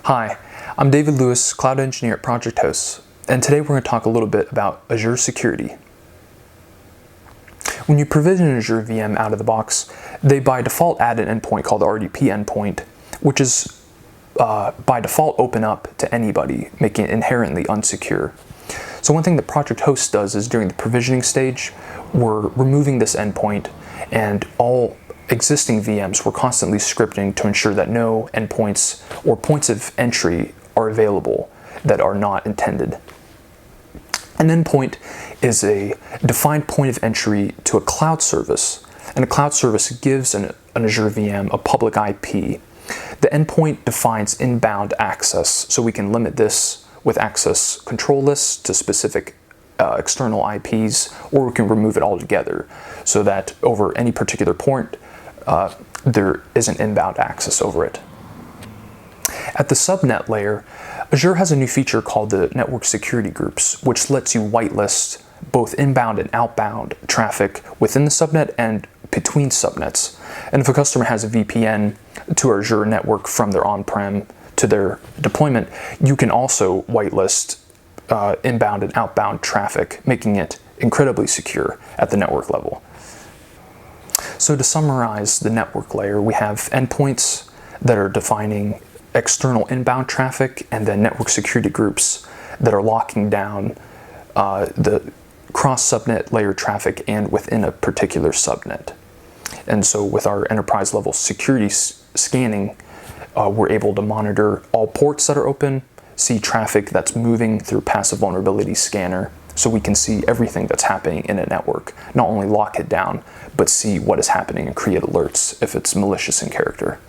Hi, I'm David Lewis, Cloud Engineer at Project Hosts, and today we're going to talk a little bit about Azure security. When you provision an Azure VM out of the box, they by default add an endpoint called the RDP endpoint, which is by default open up to anybody, making it inherently unsecure. So one thing that Project Hosts does is during the provisioning stage, we're removing this endpoint, and all existing VMs we're constantly scripting to ensure that no endpoints or points of entry are available that are not intended. An endpoint is a defined point of entry to a cloud service, and a cloud service gives an Azure VM a public IP. The endpoint defines inbound access, so we can limit this with access control lists to specific external IPs, or we can remove it altogether so that over any particular point there isn't inbound access over it. At the subnet layer, Azure has a new feature called the network security groups, which lets you whitelist both inbound and outbound traffic within the subnet and between subnets. And if a customer has a VPN to our Azure network from their on-prem to their deployment, you can also whitelist inbound and outbound traffic, making it incredibly secure at the network level. So to summarize the network layer, we have endpoints that are defining external inbound traffic, and then network security groups that are locking down the cross-subnet layer traffic and within a particular subnet. And so with our enterprise level security scanning, we're able to monitor all ports that are open, see traffic that's moving through passive vulnerability scanner, so we can see everything that's happening in a network, not only lock it down, but see what is happening and create alerts if it's malicious in character.